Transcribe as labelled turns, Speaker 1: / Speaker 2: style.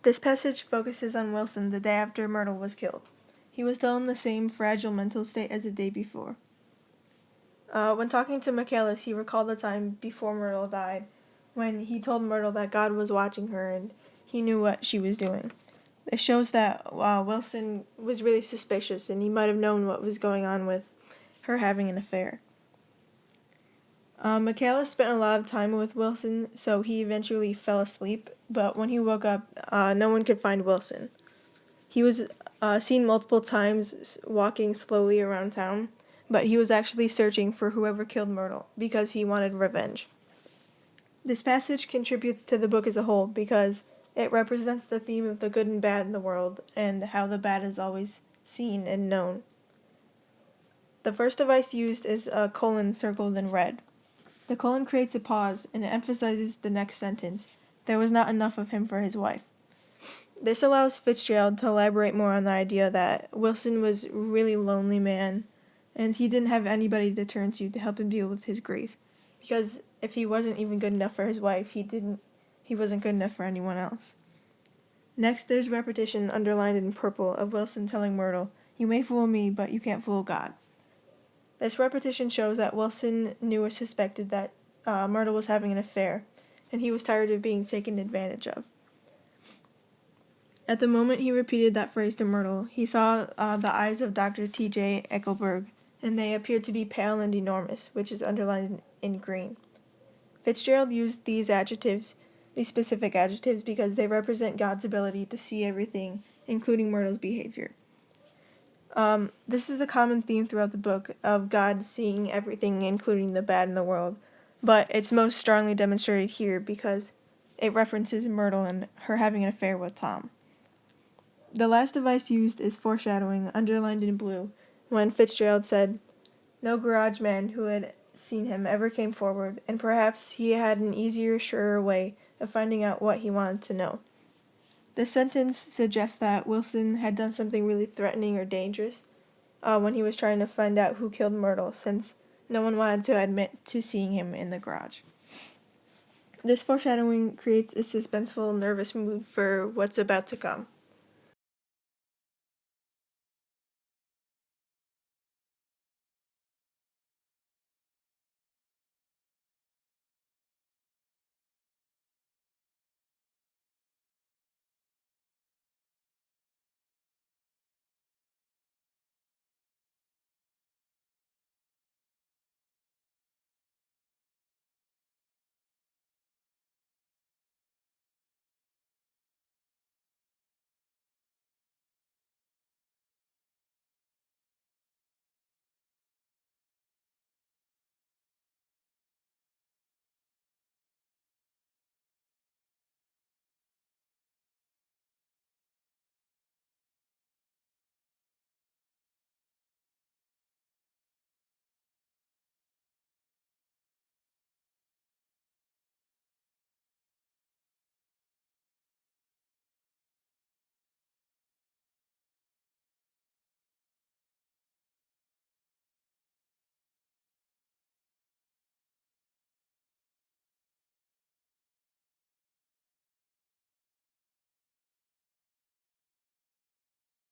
Speaker 1: This passage focuses on Wilson the day after Myrtle was killed. He was still in the same fragile mental state as the day before. When talking to Michaelis, he recalled the time before Myrtle died, when he told Myrtle that God was watching her and he knew what she was doing. It shows that Wilson was really suspicious and he might have known what was going on with her having an affair. Michaelis spent a lot of time with Wilson, so he eventually fell asleep, but when he woke up, no one could find Wilson. He was seen multiple times walking slowly around town, but he was actually searching for whoever killed Myrtle because he wanted revenge. This passage contributes to the book as a whole because it represents the theme of the good and bad in the world and how the bad is always seen and known. The first device used is a colon circled in red. The colon creates a pause and it emphasizes the next sentence. There was not enough of him for his wife. This allows Fitzgerald to elaborate more on the idea that Wilson was a really lonely man and he didn't have anybody to turn to help him deal with his grief. Because if he wasn't even good enough for his wife, he wasn't good enough for anyone else. Next, there's repetition underlined in purple of Wilson telling Myrtle, "You may fool me, but you can't fool God." This repetition shows that Wilson knew or suspected that Myrtle was having an affair, and he was tired of being taken advantage of. At the moment he repeated that phrase to Myrtle, he saw the eyes of Dr. T.J. Eckelberg, and they appeared to be pale and enormous, which is underlined in green. Fitzgerald used these specific adjectives, because they represent God's ability to see everything, including Myrtle's behavior. This is a common theme throughout the book of God seeing everything, including the bad in the world, but it's most strongly demonstrated here because it references Myrtle and her having an affair with Tom. The last device used is foreshadowing, underlined in blue, when Fitzgerald said, "No garage man who had seen him ever came forward, and perhaps he had an easier, surer way of finding out what he wanted to know." This sentence suggests that Wilson had done something really threatening or dangerous when he was trying to find out who killed Myrtle, since no one wanted to admit to seeing him in the garage. This foreshadowing creates a suspenseful, nervous mood for what's about to come.